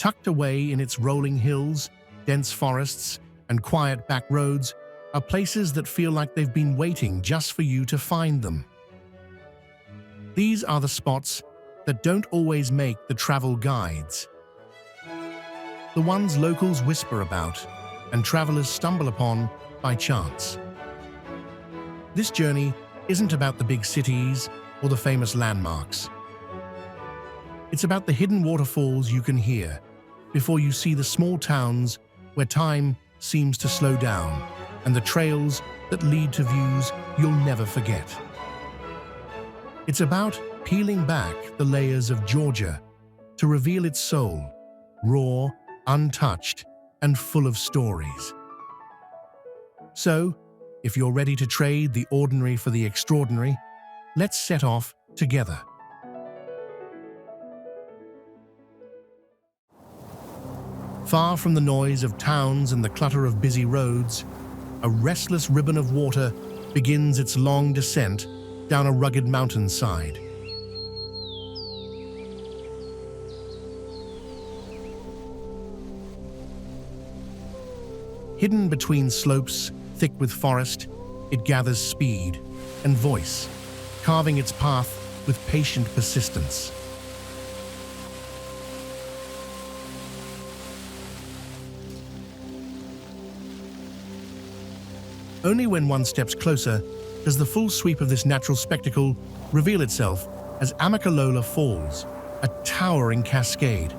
Tucked away in its rolling hills, dense forests, and quiet back roads are places that feel like they've been waiting just for you to find them. These are the spots that don't always make the travel guides. The ones locals whisper about and travelers stumble upon by chance. This journey isn't about the big cities or the famous landmarks. It's about the hidden waterfalls you can hear before you see the small towns where time seems to slow down and the trails that lead to views you'll never forget. It's about peeling back the layers of Georgia to reveal its soul, raw, untouched, and full of stories. So, if you're ready to trade the ordinary for the extraordinary, let's set off together. Far from the noise of towns and the clutter of busy roads, a restless ribbon of water begins its long descent down a rugged mountainside. Hidden between slopes thick with forest, it gathers speed and voice, carving its path with patient persistence. Only when one steps closer does the full sweep of this natural spectacle reveal itself as Amicalola Falls, a towering cascade.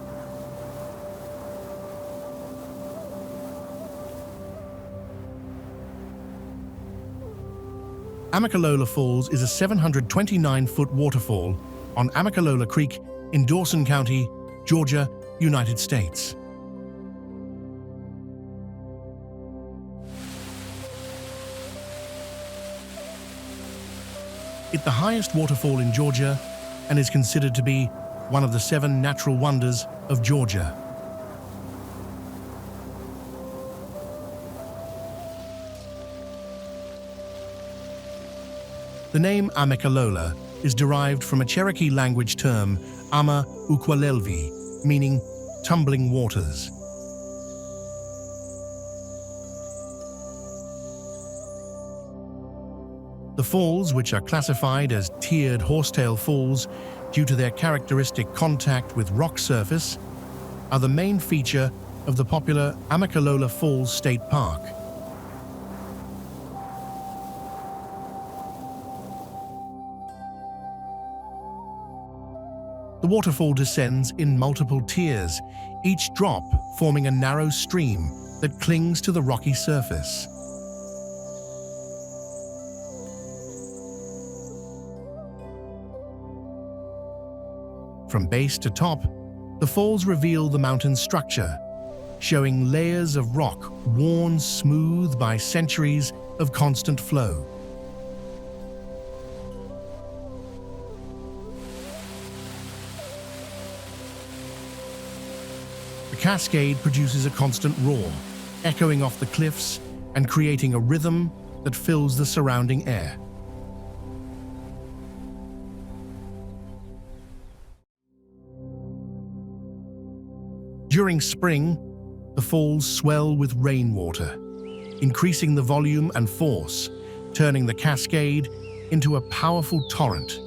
Amicalola Falls is a 729-foot waterfall on Amicalola Creek in Dawson County, Georgia, United States. It's the highest waterfall in Georgia and is considered to be one of the 7 natural wonders of Georgia. The name Amicalola is derived from a Cherokee language term, ama ukwalelvi, meaning tumbling waters. The falls, which are classified as tiered horsetail falls due to their characteristic contact with rock surface, are the main feature of the popular Amicalola Falls State Park. The waterfall descends in multiple tiers, each drop forming a narrow stream that clings to the rocky surface. From base to top, the falls reveal the mountain's structure, showing layers of rock worn smooth by centuries of constant flow. The cascade produces a constant roar, echoing off the cliffs and creating a rhythm that fills the surrounding air. During spring, the falls swell with rainwater, increasing the volume and force, turning the cascade into a powerful torrent.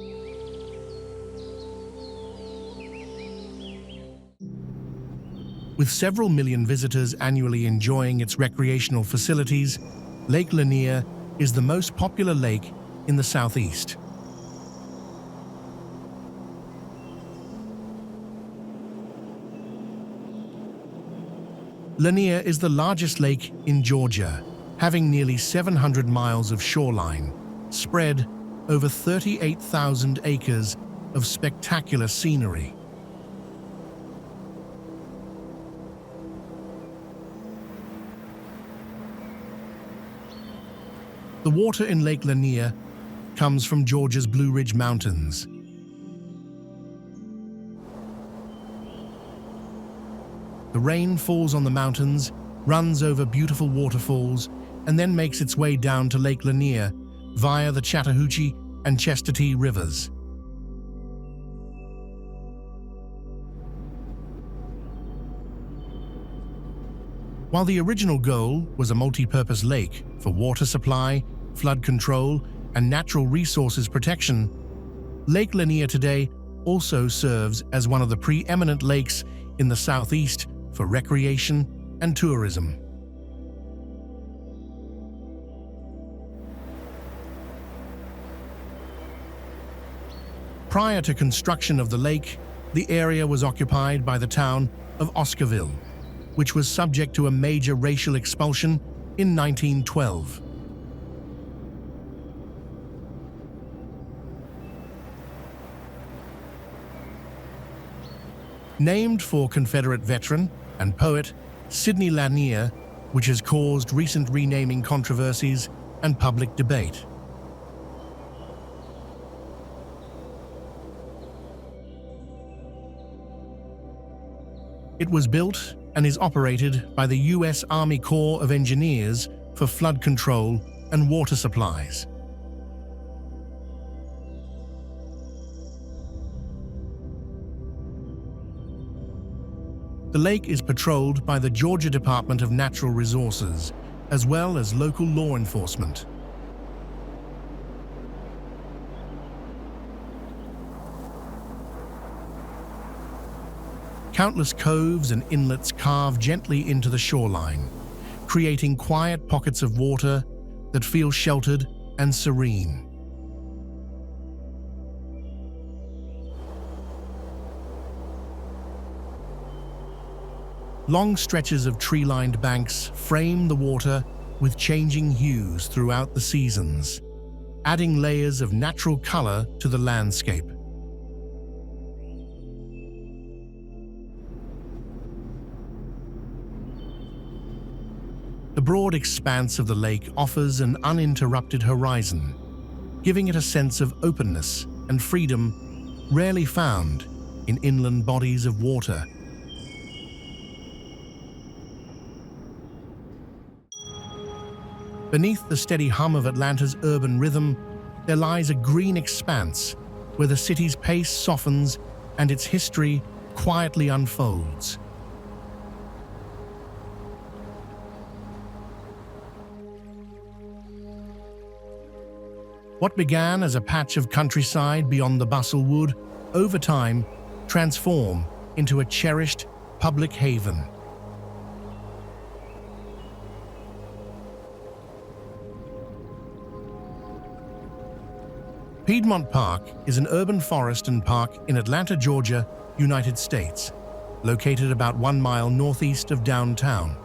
With several million visitors annually enjoying its recreational facilities, Lake Lanier is the most popular lake in the Southeast. Lanier is the largest lake in Georgia, having nearly 700 miles of shoreline, spread over 38,000 acres of spectacular scenery. The water in Lake Lanier comes from Georgia's Blue Ridge Mountains. The rain falls on the mountains, runs over beautiful waterfalls, and then makes its way down to Lake Lanier via the Chattahoochee and Chestatee rivers. While the original goal was a multi-purpose lake for water supply, flood control, and natural resources protection, Lake Lanier today also serves as one of the preeminent lakes in the southeast for recreation and tourism. Prior to construction of the lake, the area was occupied by the town of Oscarville, which was subject to a major racial expulsion in 1912. Named for Confederate veteran and poet Sidney Lanier, which has caused recent renaming controversies and public debate. It was built and is operated by the U.S. Army Corps of Engineers for flood control and water supplies. The lake is patrolled by the Georgia Department of Natural Resources, as well as local law enforcement. Countless coves and inlets carve gently into the shoreline, creating quiet pockets of water that feel sheltered and serene. Long stretches of tree-lined banks frame the water with changing hues throughout the seasons, adding layers of natural color to the landscape. The broad expanse of the lake offers an uninterrupted horizon, giving it a sense of openness and freedom rarely found in inland bodies of water. Beneath the steady hum of Atlanta's urban rhythm, there lies a green expanse where the city's pace softens and its history quietly unfolds. What began as a patch of countryside beyond the bustle would, over time, transform into a cherished public haven. Piedmont Park is an urban forest and park in Atlanta, Georgia, United States, located about 1 mile northeast of downtown.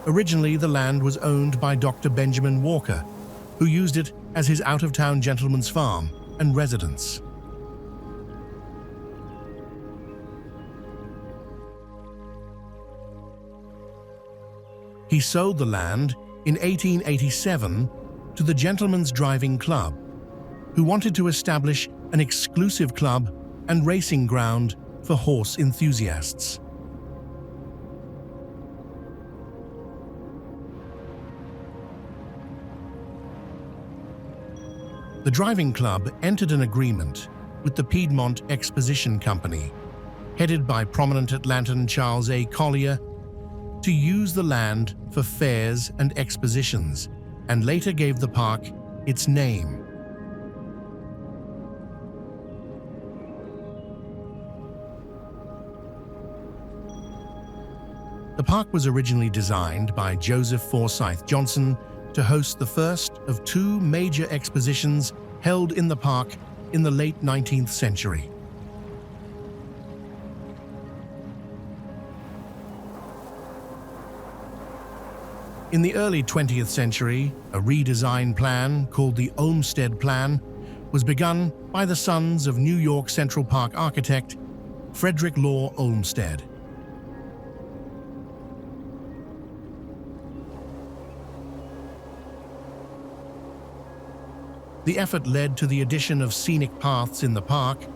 Originally, the land was owned by Dr. Benjamin Walker, who used it as his out-of-town gentleman's farm and residence. He sold the land in 1887 to the Gentlemen's Driving Club, who wanted to establish an exclusive club and racing ground for horse enthusiasts. The driving club entered an agreement with the Piedmont Exposition Company, headed by prominent Atlantan Charles A. Collier, to use the land for fairs and expositions, and later gave the park its name. The park was originally designed by Joseph Forsyth Johnson to host the first of 2 major expositions held in the park in the late 19th century. In the early 20th century, a redesign plan called the Olmsted Plan was begun by the sons of New York Central Park architect Frederick Law Olmsted. The effort led to the addition of scenic paths in the park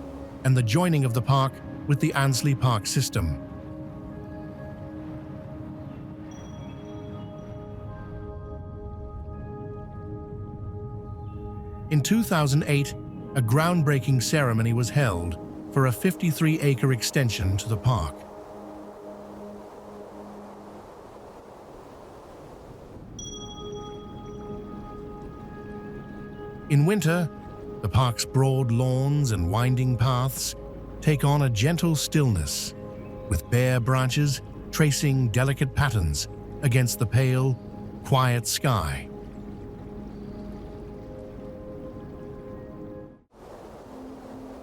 and the joining of the park with the Ansley Park system. In 2008, a groundbreaking ceremony was held for a 53-acre extension to the park. In winter, the park's broad lawns and winding paths take on a gentle stillness, with bare branches tracing delicate patterns against the pale, quiet sky.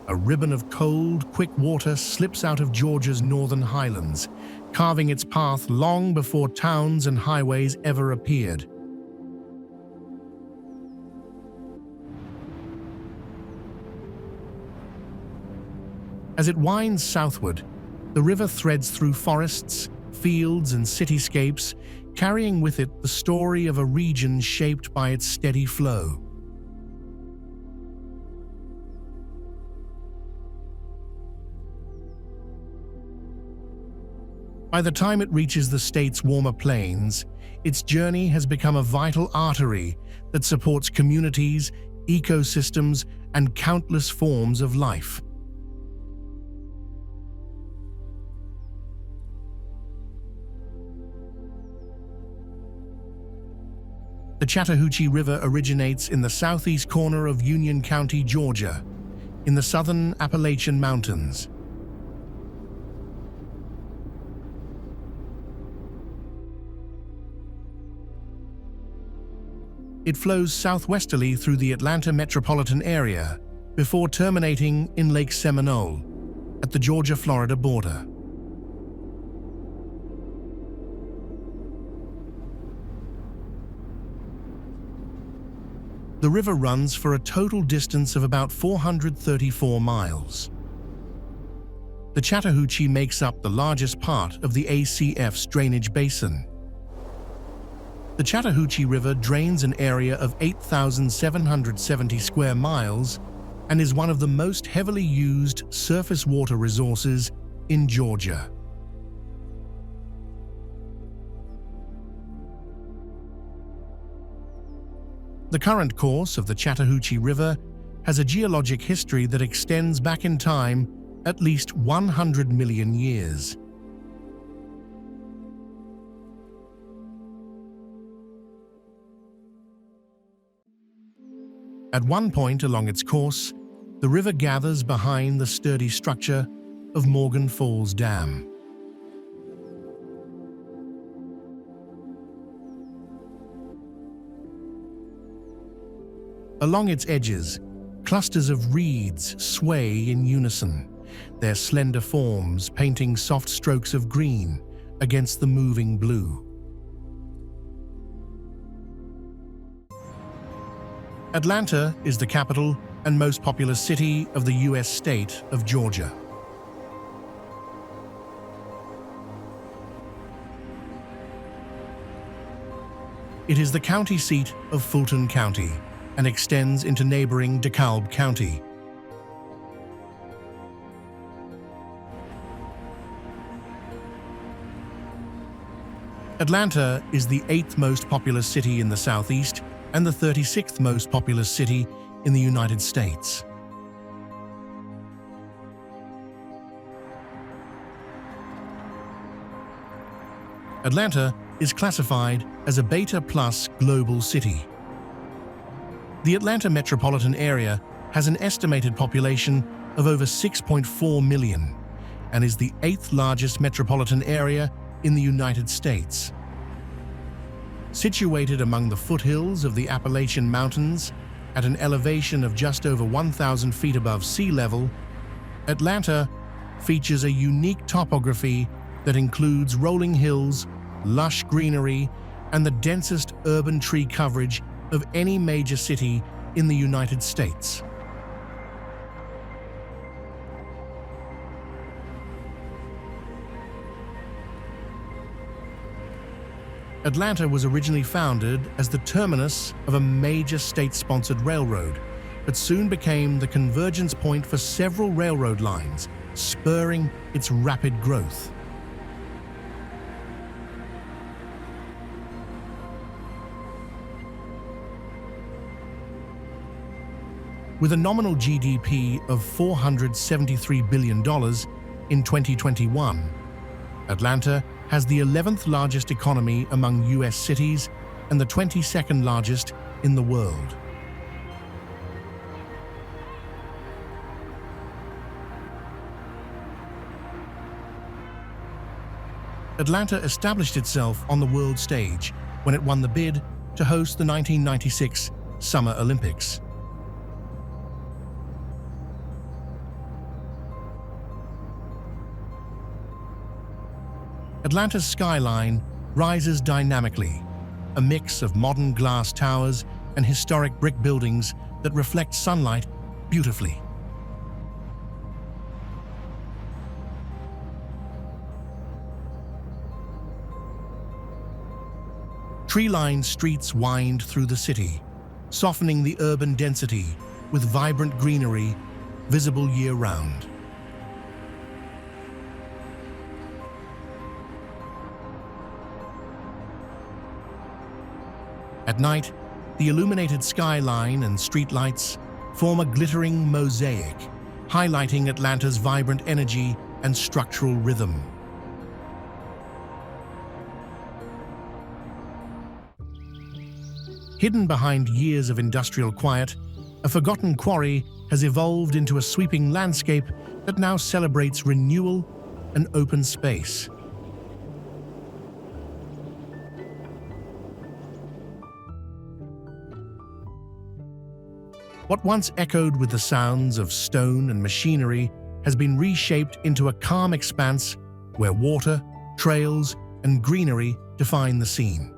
A ribbon of cold, quick water slips out of Georgia's northern highlands, carving its path long before towns and highways ever appeared. As it winds southward, the river threads through forests, fields, and cityscapes, carrying with it the story of a region shaped by its steady flow. By the time it reaches the state's warmer plains, its journey has become a vital artery that supports communities, ecosystems, and countless forms of life. The Chattahoochee River originates in the southeast corner of Union County, Georgia, in the southern Appalachian Mountains. It flows southwesterly through the Atlanta metropolitan area before terminating in Lake Seminole at the Georgia-Florida border. The river runs for a total distance of about 434 miles. The Chattahoochee makes up the largest part of the ACF's drainage basin. The Chattahoochee River drains an area of 8,770 square miles and is one of the most heavily used surface water resources in Georgia. The current course of the Chattahoochee River has a geologic history that extends back in time at least 100 million years. At one point along its course, the river gathers behind the sturdy structure of Morgan Falls Dam. Along its edges, clusters of reeds sway in unison, their slender forms painting soft strokes of green against the moving blue. Atlanta is the capital and most populous city of the U.S. state of Georgia. It is the county seat of Fulton County and extends into neighboring DeKalb County. Atlanta is the 8th most populous city in the Southeast and the 36th most populous city in the United States. Atlanta is classified as a Beta Plus global city. The Atlanta metropolitan area has an estimated population of over 6.4 million and is the 8th largest metropolitan area in the United States. Situated among the foothills of the Appalachian Mountains at an elevation of just over 1,000 feet above sea level, Atlanta features a unique topography that includes rolling hills, lush greenery, and the densest urban tree coverage of any major city in the United States. Atlanta was originally founded as the terminus of a major state-sponsored railroad, but soon became the convergence point for several railroad lines, spurring its rapid growth. With a nominal GDP of $473 billion in 2021, Atlanta has the 11th largest economy among U.S. cities and the 22nd largest in the world. Atlanta established itself on the world stage when it won the bid to host the 1996 Summer Olympics. Atlanta's skyline rises dynamically, a mix of modern glass towers and historic brick buildings that reflect sunlight beautifully. Tree-lined streets wind through the city, softening the urban density with vibrant greenery visible year-round. At night, the illuminated skyline and streetlights form a glittering mosaic, highlighting Atlanta's vibrant energy and structural rhythm. Hidden behind years of industrial quiet, a forgotten quarry has evolved into a sweeping landscape that now celebrates renewal and open space. What once echoed with the sounds of stone and machinery has been reshaped into a calm expanse where water, trails, and greenery define the scene.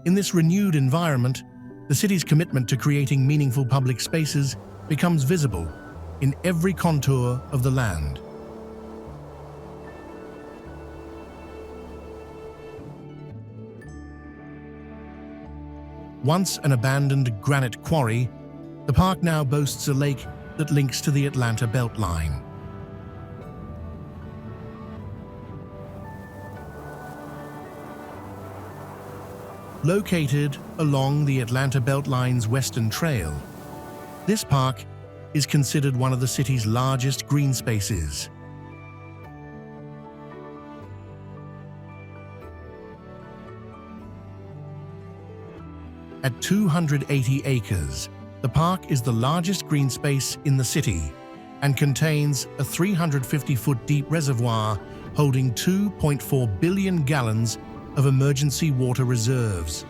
In this renewed environment, the city's commitment to creating meaningful public spaces becomes visible in every contour of the land. Once an abandoned granite quarry, the park now boasts a lake that links to the Atlanta Beltline. Located along the Atlanta Beltline's Western Trail, this park is considered one of the city's largest green spaces. At 280 acres, the park is the largest green space in the city and contains a 350-foot deep reservoir holding 2.4 billion gallons of emergency water reserves.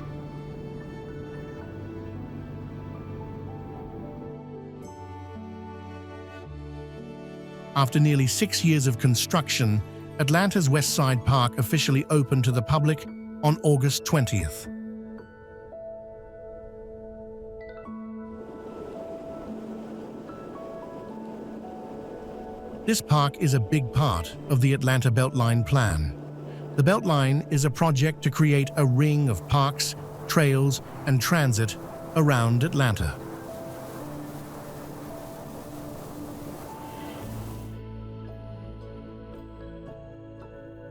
After nearly 6 years of construction, Atlanta's Westside Park officially opened to the public on August 20th. This park is a big part of the Atlanta Beltline plan. The Beltline is a project to create a ring of parks, trails, and transit around Atlanta.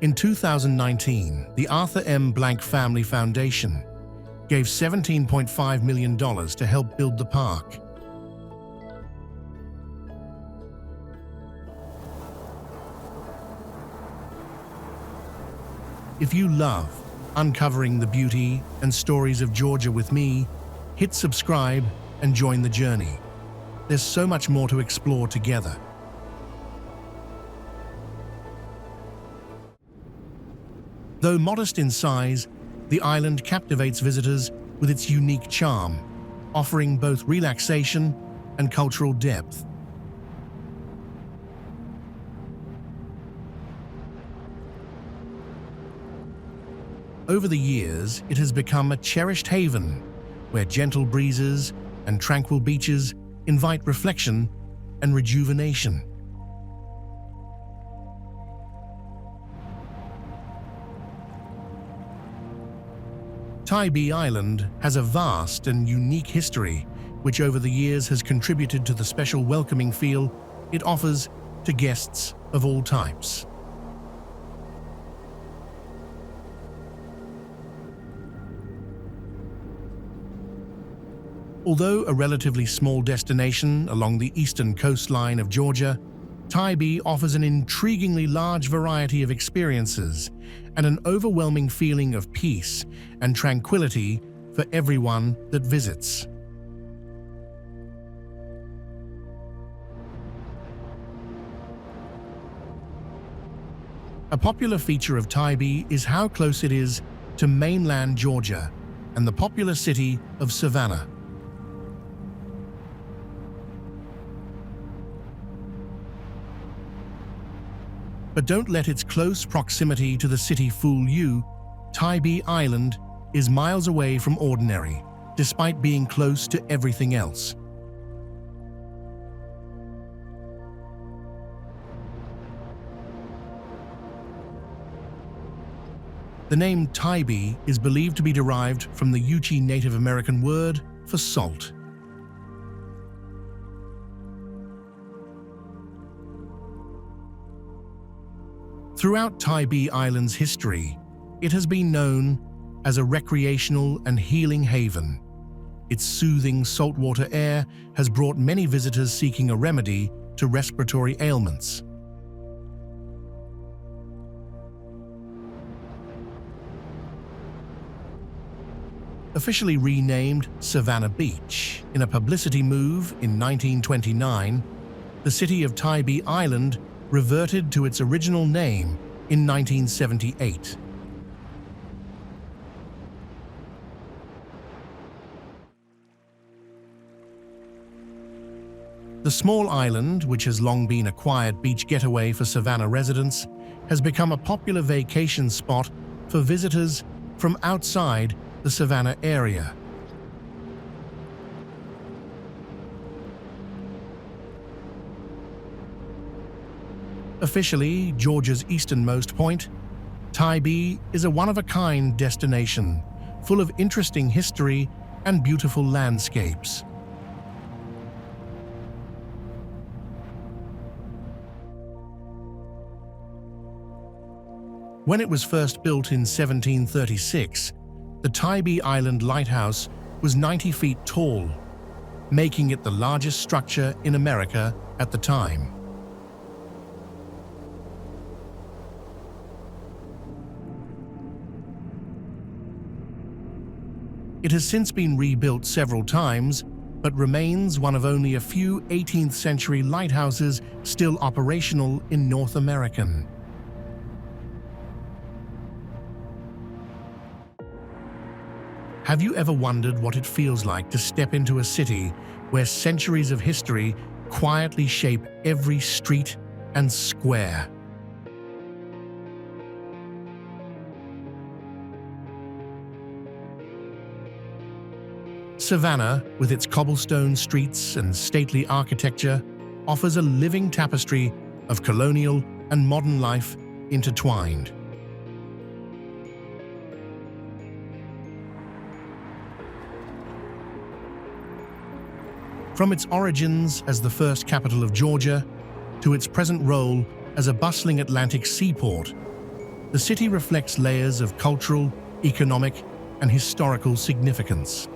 In 2019, the Arthur M. Blank Family Foundation gave $17.5 million to help build the park. If you love uncovering the beauty and stories of Georgia with me, hit subscribe and join the journey. There's so much more to explore together. Though modest in size, the island captivates visitors with its unique charm, offering both relaxation and cultural depth. Over the years, it has become a cherished haven where gentle breezes and tranquil beaches invite reflection and rejuvenation. Tybee Island has a vast and unique history, which over the years has contributed to the special welcoming feel it offers to guests of all types. Although a relatively small destination along the eastern coastline of Georgia, Tybee offers an intriguingly large variety of experiences and an overwhelming feeling of peace and tranquility for everyone that visits. A popular feature of Tybee is how close it is to mainland Georgia and the popular city of Savannah. But don't let its close proximity to the city fool you. Tybee Island is miles away from ordinary, despite being close to everything else. The name Tybee is believed to be derived from the Ute Native American word for salt. Throughout Tybee Island's history, it has been known as a recreational and healing haven. Its soothing saltwater air has brought many visitors seeking a remedy to respiratory ailments. Officially renamed Savannah Beach in a publicity move in 1929, the city of Tybee Island reverted to its original name in 1978. The small island, which has long been a quiet beach getaway for Savannah residents, has become a popular vacation spot for visitors from outside the Savannah area. Officially Georgia's easternmost point, Tybee is a one-of-a-kind destination full of interesting history and beautiful landscapes. When it was first built in 1736, the Tybee Island Lighthouse was 90 feet tall, making it the largest structure in America at the time. It has since been rebuilt several times, but remains one of only a few 18th century lighthouses still operational in North America. Have you ever wondered what it feels like to step into a city where centuries of history quietly shape every street and square? Savannah, with its cobblestone streets and stately architecture, offers a living tapestry of colonial and modern life intertwined. From its origins as the first capital of Georgia to its present role as a bustling Atlantic seaport, the city reflects layers of cultural, economic, and historical significance.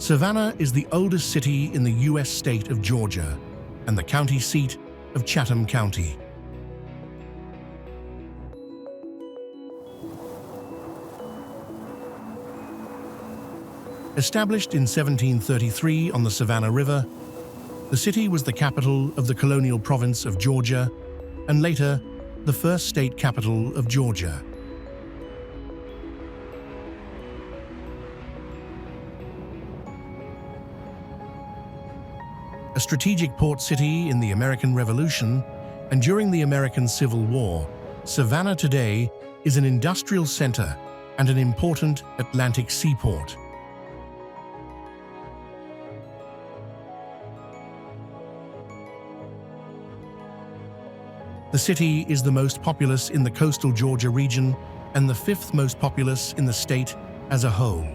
Savannah is the oldest city in the U.S. state of Georgia and the county seat of Chatham County. Established in 1733 on the Savannah River, the city was the capital of the colonial province of Georgia and later the first state capital of Georgia. A strategic port city in the American Revolution and during the American Civil War, Savannah today is an industrial center and an important Atlantic seaport. The city is the most populous in the coastal Georgia region and the fifth most populous in the state as a whole.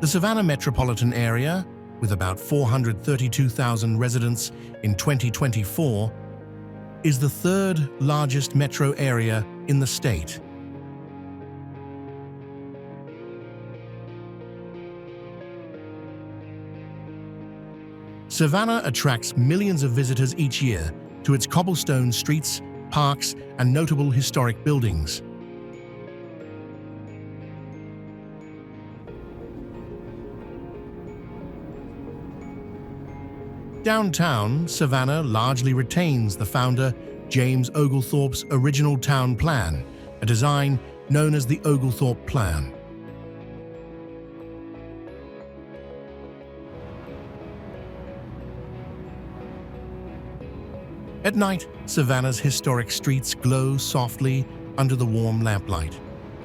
The Savannah metropolitan area, with about 432,000 residents in 2024, is the third largest metro area in the state. Savannah attracts millions of visitors each year to its cobblestone streets, parks, and notable historic buildings. Downtown, Savannah largely retains the founder James Oglethorpe's original town plan, a design known as the Oglethorpe Plan. At night, Savannah's historic streets glow softly under the warm lamplight,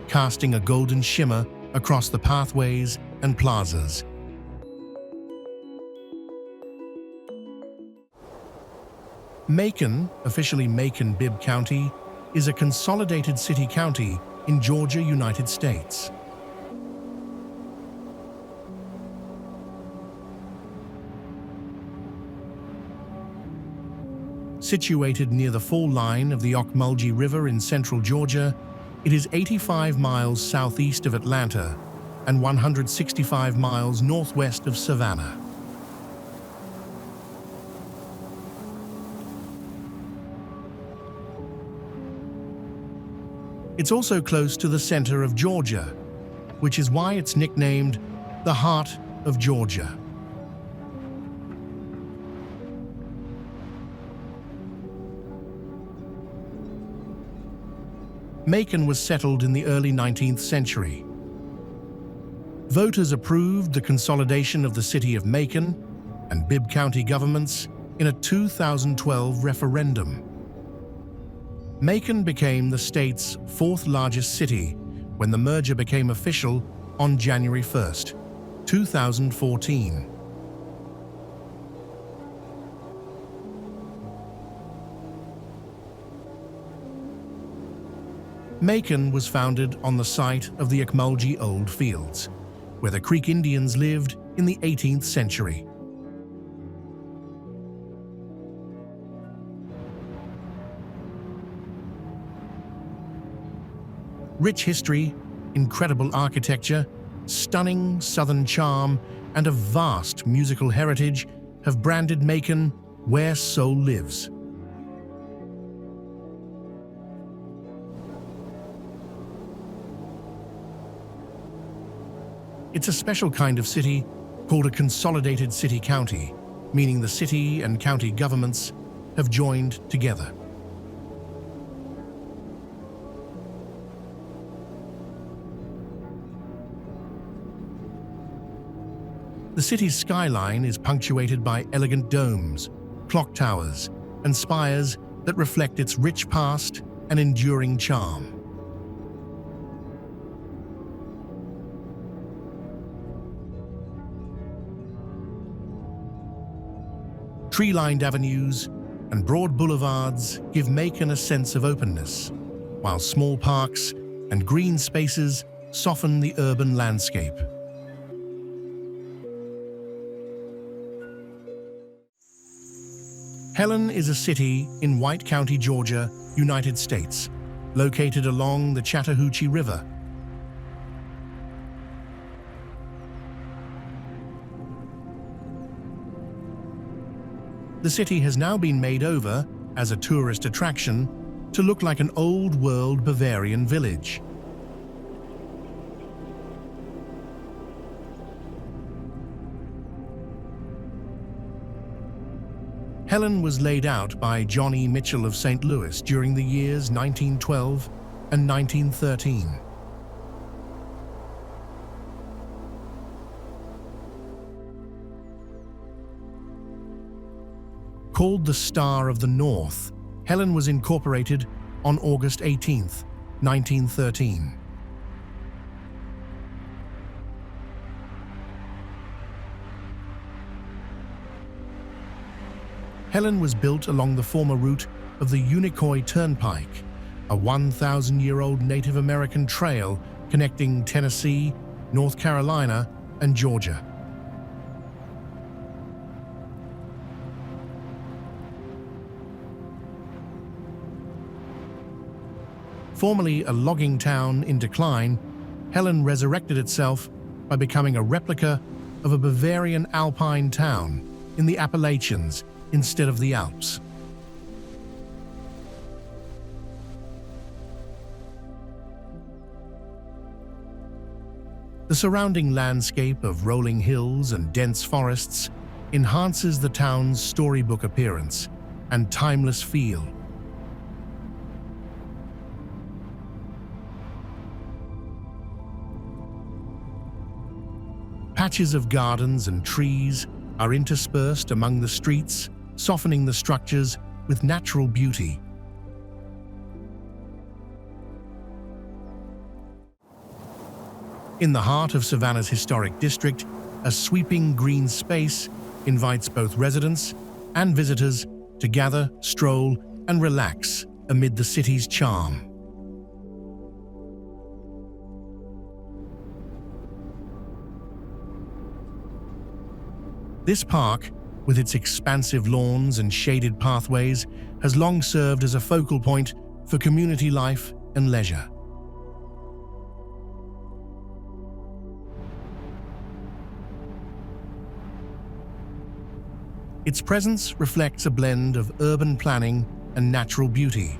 casting a golden shimmer across the pathways and plazas. Macon, officially Macon-Bibb County, is a consolidated city-county in Georgia, United States. Situated near the fall line of the Ocmulgee River in central Georgia, it is 85 miles southeast of Atlanta and 165 miles northwest of Savannah. It's also close to the center of Georgia, which is why it's nicknamed the Heart of Georgia. Macon was settled in the early 19th century. Voters approved the consolidation of the city of Macon and Bibb County governments in a 2012 referendum. Macon became the state's fourth largest city when the merger became official on January 1st, 2014. Macon was founded on the site of the Ocmulgee Old Fields, where the Creek Indians lived in the 18th century. Rich history, incredible architecture, stunning southern charm, and a vast musical heritage have branded Macon where soul lives. It's a special kind of city called a consolidated city-county, meaning the city and county governments have joined together. The city's skyline is punctuated by elegant domes, clock towers, and spires that reflect its rich past and enduring charm. Tree-lined avenues and broad boulevards give Macon a sense of openness, while small parks and green spaces soften the urban landscape. Helen is a city in White County, Georgia, United States, located along the Chattahoochee River. The city has now been made over, as a tourist attraction, to look like an old-world Bavarian village. Helen was laid out by John E. Mitchell of St. Louis during the years 1912 and 1913. Called the Star of the North, Helen was incorporated on August 18, 1913. Helen was built along the former route of the Unicoi Turnpike, a 1,000-year-old Native American trail connecting Tennessee, North Carolina, and Georgia. Formerly a logging town in decline, Helen resurrected itself by becoming a replica of a Bavarian alpine town in the Appalachians instead of the Alps. The surrounding landscape of rolling hills and dense forests enhances the town's storybook appearance and timeless feel. Patches of gardens and trees are interspersed among the streets, softening the structures with natural beauty. In the heart of Savannah's historic district, a sweeping green space invites both residents and visitors to gather, stroll, and relax amid the city's charm. This park, with its expansive lawns and shaded pathways, has long served as a focal point for community life and leisure. Its presence reflects a blend of urban planning and natural beauty,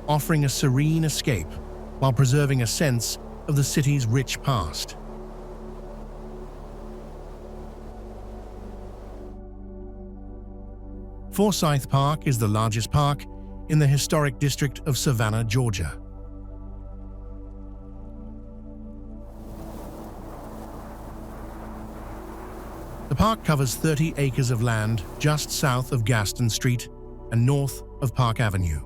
offering a serene escape while preserving a sense of the city's rich past. Forsyth Park is the largest park in the historic district of Savannah, Georgia. The park covers 30 acres of land just south of Gaston Street and north of Park Avenue.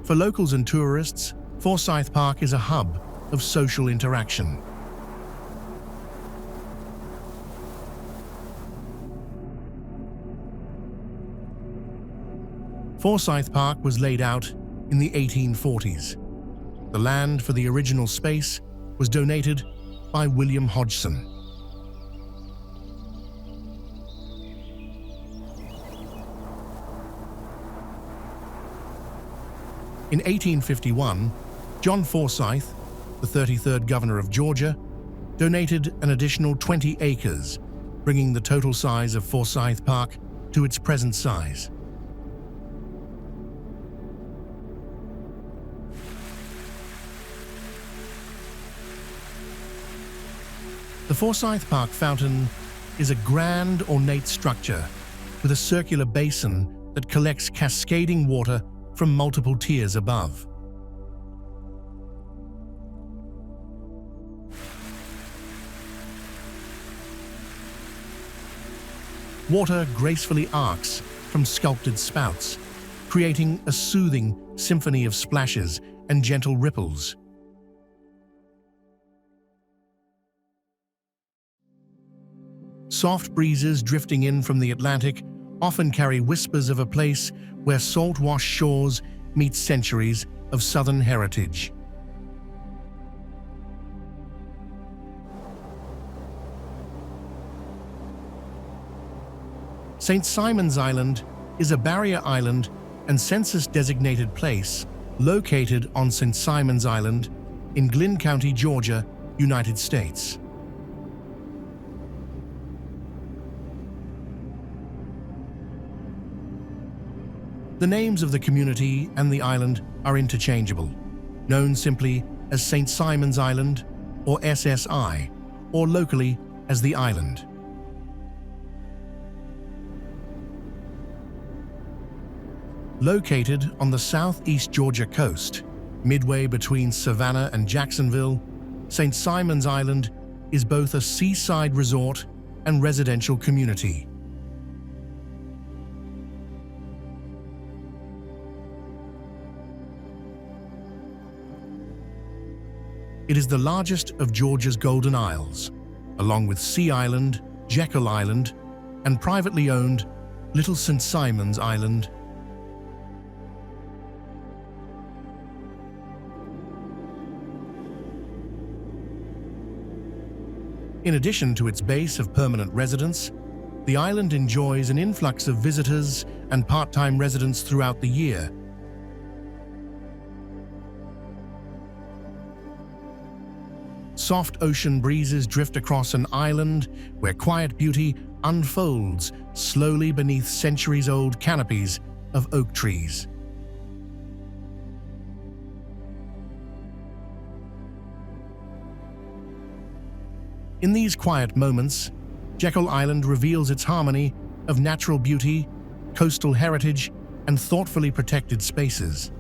For locals and tourists, Forsyth Park is a hub of social interaction. Forsyth Park was laid out in the 1840s. The land for the original space was donated by William Hodgson. In 1851, John Forsyth, the 33rd governor of Georgia, donated an additional 20 acres, bringing the total size of Forsyth Park to its present size. The Forsyth Park fountain is a grand, ornate structure with a circular basin that collects cascading water from multiple tiers above. Water gracefully arcs from sculpted spouts, creating a soothing symphony of splashes and gentle ripples. Soft breezes drifting in from the Atlantic often carry whispers of a place where salt-washed shores meet centuries of Southern heritage. St. Simon's Island is a barrier island and census-designated place located on St. Simon's Island in Glynn County, Georgia, United States. The names of the community and the island are interchangeable, known simply as St. Simon's Island or SSI, or locally as the island. Located on the southeast Georgia coast, midway between Savannah and Jacksonville, St. Simon's Island is both a seaside resort and residential community. It is the largest of Georgia's Golden Isles, along with Sea Island, Jekyll Island, and privately owned Little St. Simon's Island. In addition to its base of permanent residents, the island enjoys an influx of visitors and part-time residents throughout the year. Soft ocean breezes drift across an island where quiet beauty unfolds slowly beneath centuries-old canopies of oak trees. In these quiet moments, Jekyll Island reveals its harmony of natural beauty, coastal heritage, and thoughtfully protected spaces.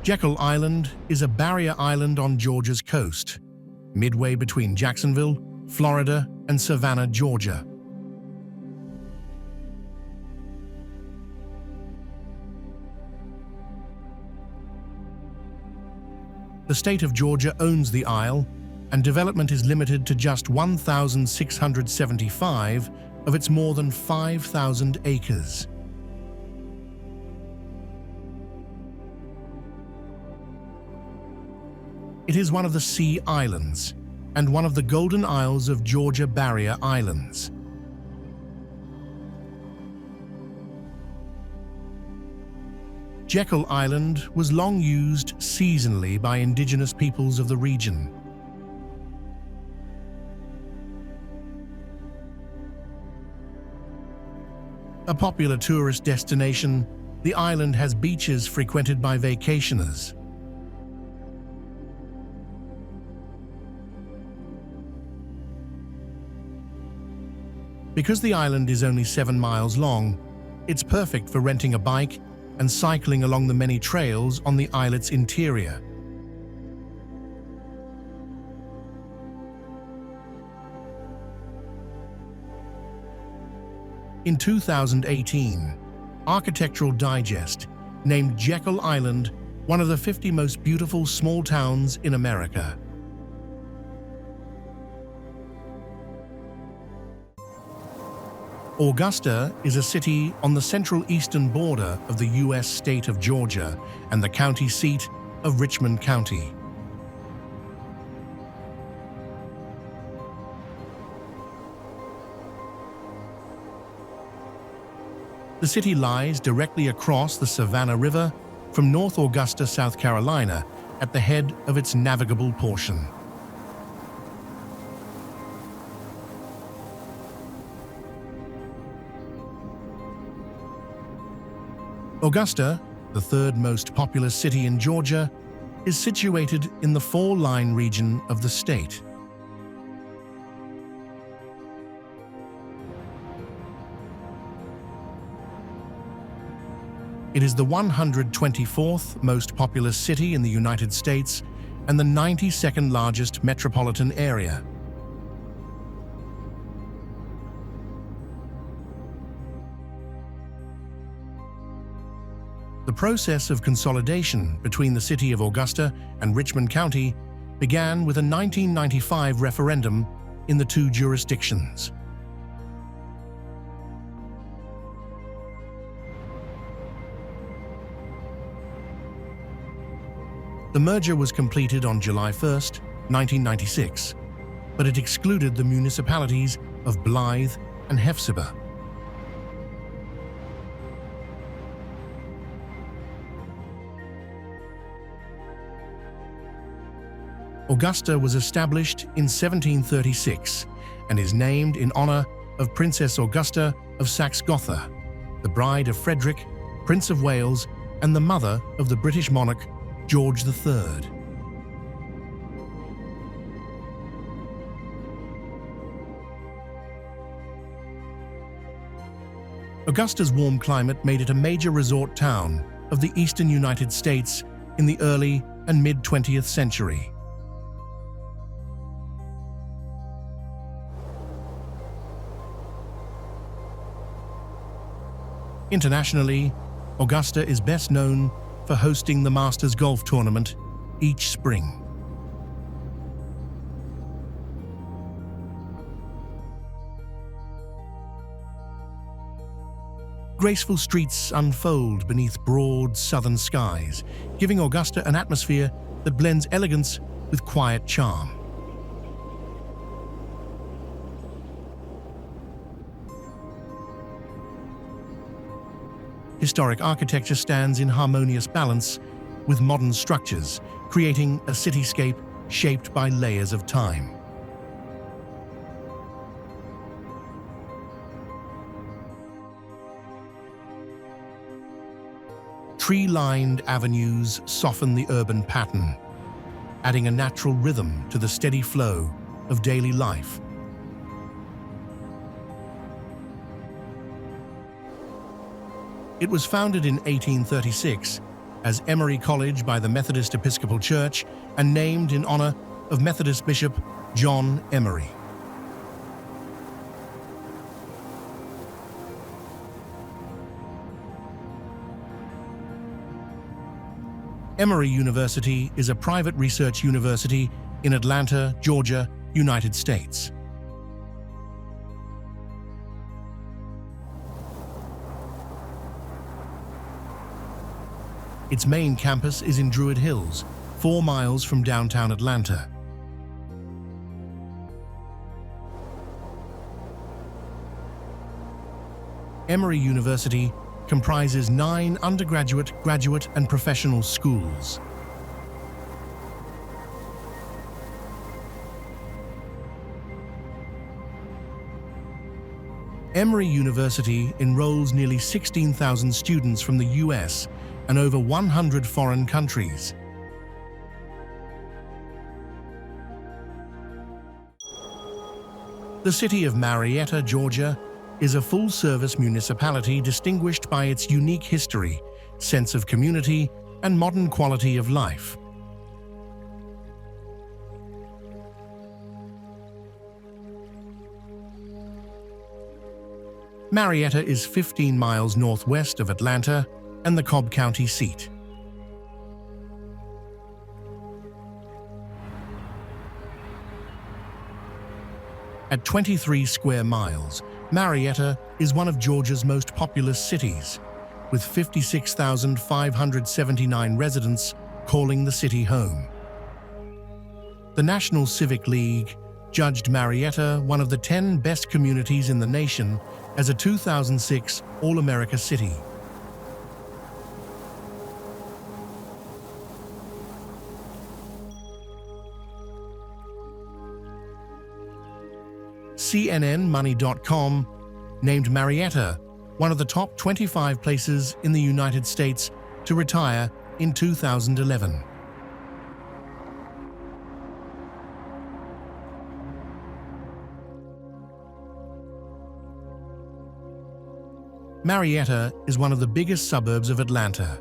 Jekyll Island is a barrier island on Georgia's coast, midway between Jacksonville, Florida, and Savannah, Georgia. The state of Georgia owns the isle, and development is limited to just 1,675 of its more than 5,000 acres. It is one of the Sea Islands and one of the Golden Isles of Georgia Barrier Islands. Jekyll Island was long used seasonally by indigenous peoples of the region. A popular tourist destination, the island has beaches frequented by vacationers. Because the island is only 7 miles long, it's perfect for renting a bike and cycling along the many trails on the islet's interior. In 2018, Architectural Digest named Jekyll Island one of the 50 most beautiful small towns in America. Augusta is a city on the central eastern border of the U.S. state of Georgia and the county seat of Richmond County. The city lies directly across the Savannah River from North Augusta, South Carolina, at the head of its navigable portion. Augusta, the third most populous city in Georgia, is situated in the Fall-Line region of the state. It is the 124th most populous city in the United States and the 92nd largest metropolitan area. The process of consolidation between the city of Augusta and Richmond County began with a 1995 referendum in the two jurisdictions. The merger was completed on July 1, 1996, but it excluded the municipalities of Blythe and Hephzibah. Augusta was established in 1736 and is named in honor of Princess Augusta of Saxe-Gotha, the bride of Frederick, Prince of Wales, and the mother of the British monarch George III. Augusta's warm climate made it a major resort town of the eastern United States in the early and mid-20th century. Internationally, Augusta is best known for hosting the Masters Golf Tournament each spring. Graceful streets unfold beneath broad southern skies, giving Augusta an atmosphere that blends elegance with quiet charm. Historic architecture stands in harmonious balance with modern structures, creating a cityscape shaped by layers of time. Tree-lined avenues soften the urban pattern, adding a natural rhythm to the steady flow of daily life. It was founded in 1836 as Emory College by the Methodist Episcopal Church and named in honor of Methodist Bishop John Emory. Emory University is a private research university in Atlanta, Georgia, United States. Its main campus is in Druid Hills, 4 miles from downtown Atlanta. Emory University comprises 9 undergraduate, graduate, and professional schools. Emory University enrolls nearly 16,000 students from the US and over 100 foreign countries. The city of Marietta, Georgia, is a full-service municipality distinguished by its unique history, sense of community, and modern quality of life. Marietta is 15 miles northwest of Atlanta and the Cobb County seat. At 23 square miles, Marietta is one of Georgia's most populous cities, with 56,579 residents calling the city home. The National Civic League judged Marietta one of the 10 best communities in the nation as a 2006 All-America City. CNNmoney.com named Marietta one of the top 25 places in the United States to retire in 2011. Marietta is one of the biggest suburbs of Atlanta.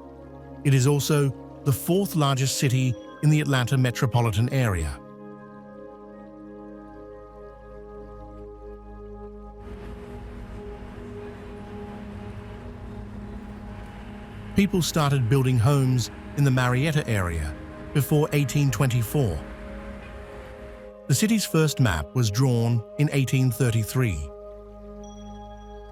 It is also the 4th largest city in the Atlanta metropolitan area. People started building homes in the Marietta area before 1824. The city's first map was drawn in 1833.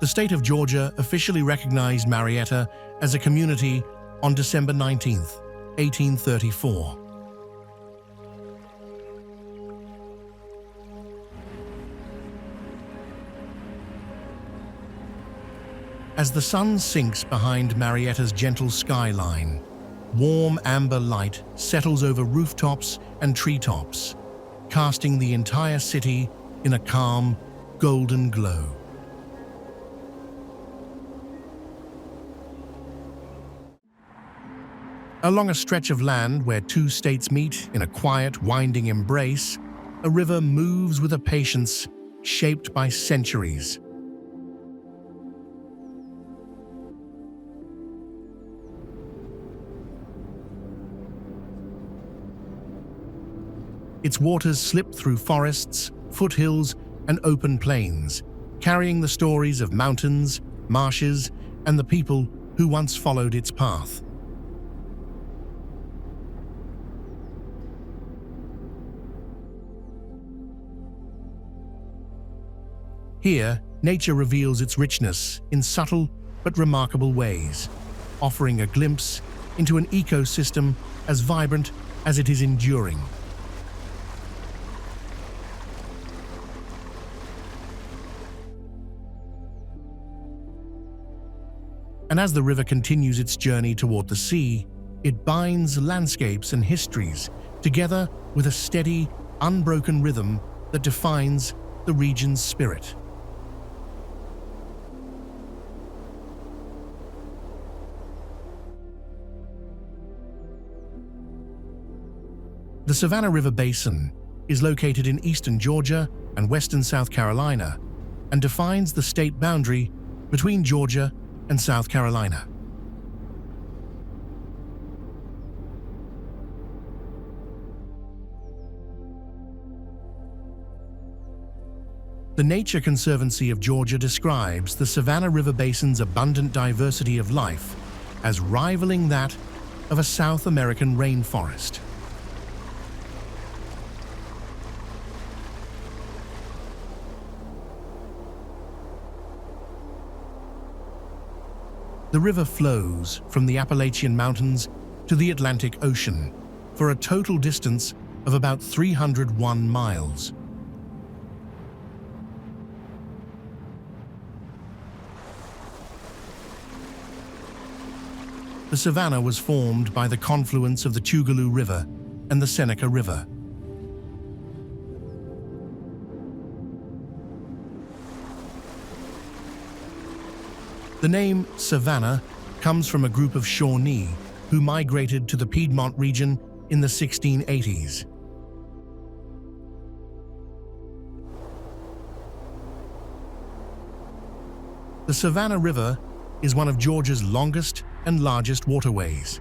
The state of Georgia officially recognized Marietta as a community on December 19, 1834. As the sun sinks behind Marietta's gentle skyline, warm amber light settles over rooftops and treetops, casting the entire city in a calm, golden glow. Along a stretch of land where 2 states meet in a quiet, winding embrace, a river moves with a patience shaped by centuries. Its waters slip through forests, foothills, and open plains, carrying the stories of mountains, marshes, and the people who once followed its path. Here, nature reveals its richness in subtle but remarkable ways, offering a glimpse into an ecosystem as vibrant as it is enduring. And as the river continues its journey toward the sea, it binds landscapes and histories together with a steady, unbroken rhythm that defines the region's spirit. The Savannah River Basin is located in eastern Georgia and western South Carolina and defines the state boundary between Georgia and South Carolina. The Nature Conservancy of Georgia describes the Savannah River Basin's abundant diversity of life as rivaling that of a South American rainforest. The river flows from the Appalachian Mountains to the Atlantic Ocean for a total distance of about 301 miles. The Savannah was formed by the confluence of the Tougaloo River and the Seneca River. The name Savannah comes from a group of Shawnee who migrated to the Piedmont region in the 1680s. The Savannah River is one of Georgia's longest and largest waterways.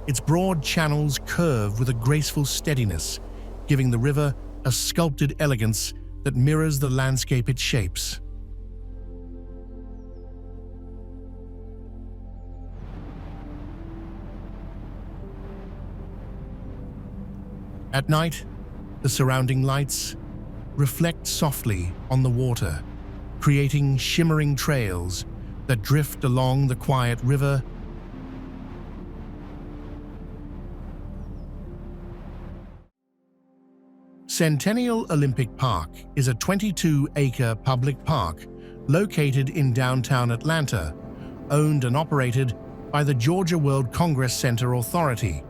Its broad channels curve with a graceful steadiness, giving the river a sculpted elegance that mirrors the landscape it shapes. At night, the surrounding lights reflect softly on the water, creating shimmering trails that drift along the quiet river. Centennial Olympic Park is a 22-acre public park located in downtown Atlanta, owned and operated by the Georgia World Congress Center Authority.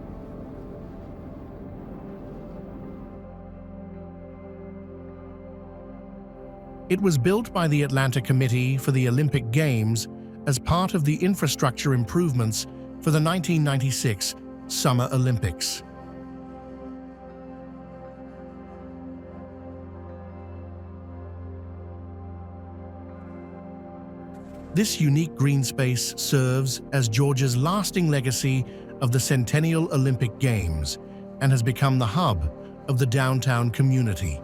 It was built by the Atlanta Committee for the Olympic Games as part of the infrastructure improvements for the 1996 Summer Olympics. This unique green space serves as Georgia's lasting legacy of the Centennial Olympic Games and has become the hub of the downtown community.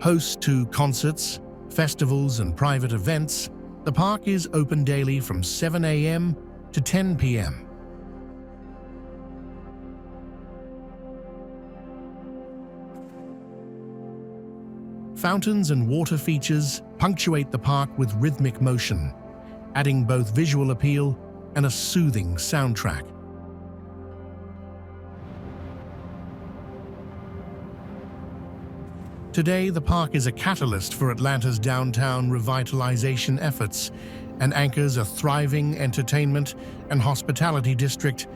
Host to concerts, festivals, and private events, the park is open daily from 7 a.m. to 10 p.m. Fountains and water features punctuate the park with rhythmic motion, adding both visual appeal and a soothing soundtrack. Today, the park is a catalyst for Atlanta's downtown revitalization efforts and anchors a thriving entertainment and hospitality district.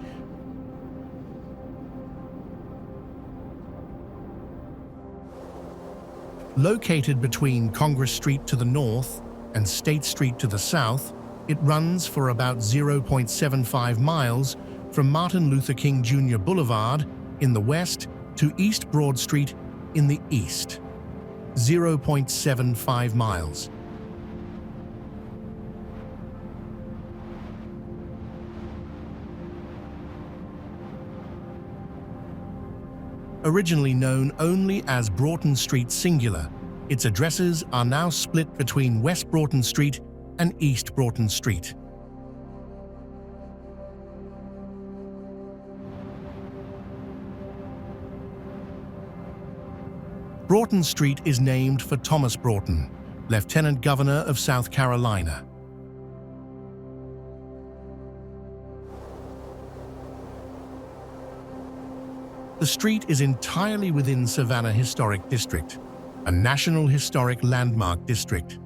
Located between Congress Street to the north and State Street to the south, it runs for about 0.75 miles from Martin Luther King Jr. Boulevard in the west to East Broad Street in the east. 0.75 miles. Originally known only as Broughton Street singular, its addresses are now split between West Broughton Street and East Broughton Street. Broughton Street is named for Thomas Broughton, Lieutenant Governor of South Carolina, The street is entirely within Savannah Historic District, a National Historic Landmark district.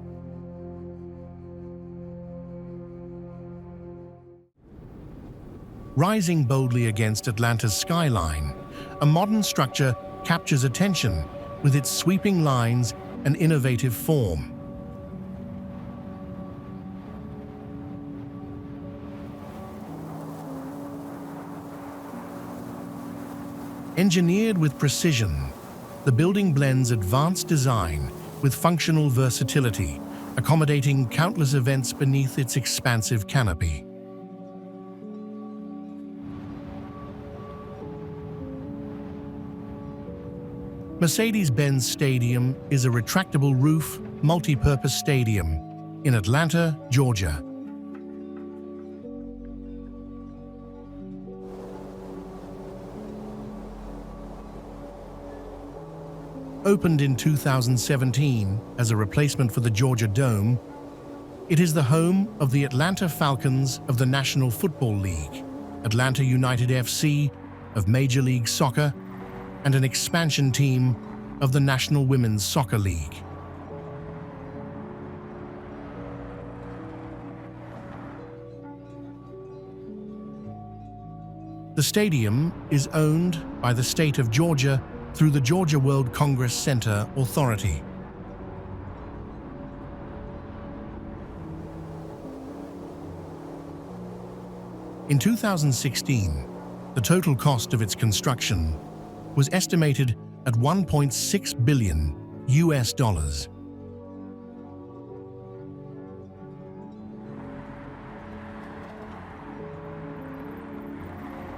Rising boldly against Atlanta's skyline, a modern structure captures attention with its sweeping lines and innovative form. Engineered with precision, the building blends advanced design with functional versatility, accommodating countless events beneath its expansive canopy. Mercedes-Benz Stadium is a retractable roof, multi-purpose stadium in Atlanta, Georgia. Opened in 2017 as a replacement for the Georgia Dome, it is the home of the Atlanta Falcons of the National Football League, Atlanta United FC of Major League Soccer, and an expansion team of the National Women's Soccer League. The stadium is owned by the state of Georgia through the Georgia World Congress Center Authority. In 2016, the total cost of its construction was estimated at $1.6 billion US.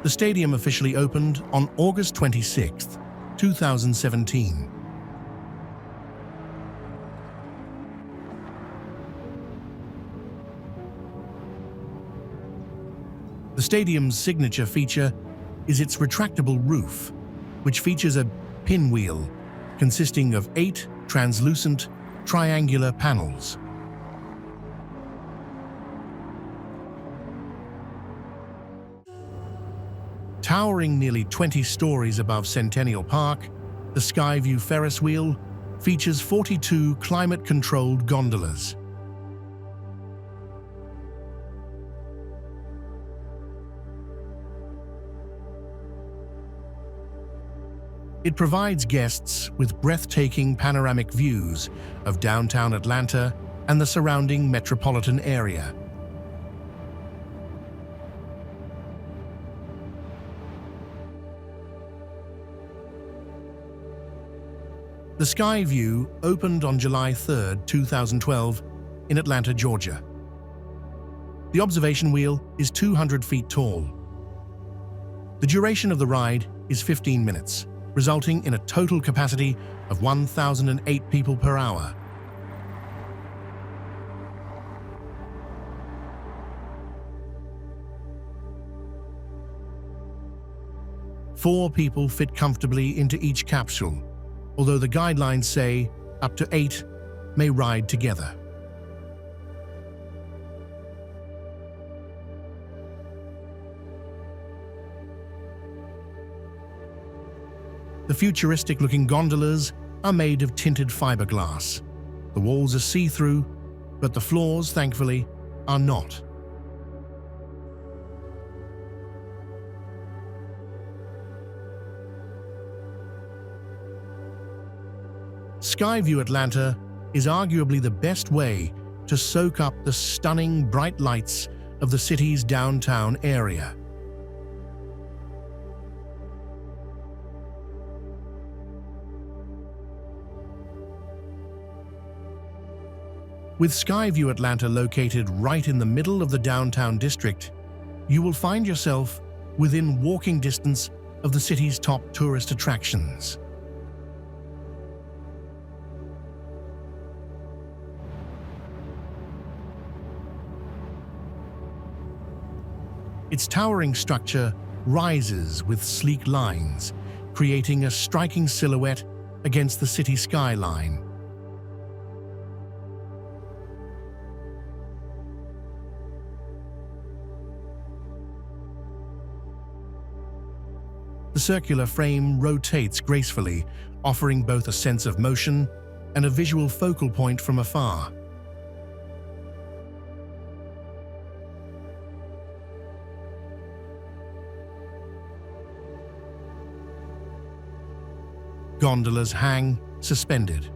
The stadium officially opened on August 26, 2017. The stadium's signature feature is its retractable roof, which features a pinwheel consisting of 8 translucent triangular panels. Towering nearly 20 stories above Centennial Park, the SkyView Ferris wheel features 42 climate-controlled gondolas. It provides guests with breathtaking panoramic views of downtown Atlanta and the surrounding metropolitan area. The SkyView opened on July 3, 2012 in Atlanta, Georgia. The observation wheel is 200 feet tall. The duration of the ride is 15 minutes, resulting in a total capacity of 1,008 people per hour. Four people fit comfortably into each capsule, although the guidelines say up to 8 may ride together. The futuristic-looking gondolas are made of tinted fiberglass. The walls are see-through, but the floors, thankfully, are not. SkyView Atlanta is arguably the best way to soak up the stunning bright lights of the city's downtown area. With SkyView Atlanta located right in the middle of the downtown district, you will find yourself within walking distance of the city's top tourist attractions. Its towering structure rises with sleek lines, creating a striking silhouette against the city skyline. The circular frame rotates gracefully, offering both a sense of motion and a visual focal point from afar. Gondolas hang, suspended,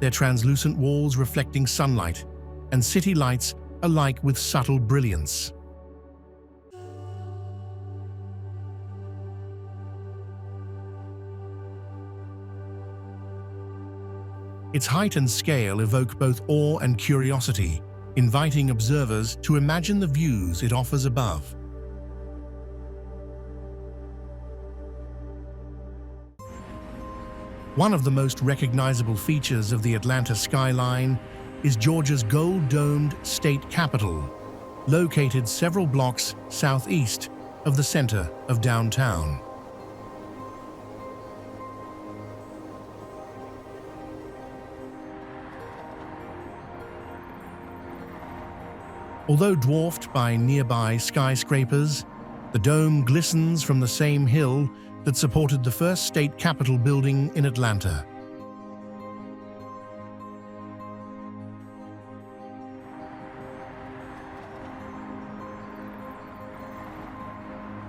their translucent walls reflecting sunlight and city lights alike with subtle brilliance. Its height and scale evoke both awe and curiosity, inviting observers to imagine the views it offers above. One of the most recognizable features of the Atlanta skyline is Georgia's gold-domed state capitol, located several blocks southeast of the center of downtown. Although dwarfed by nearby skyscrapers, the dome glistens from the same hill that supported the first state capitol building in Atlanta.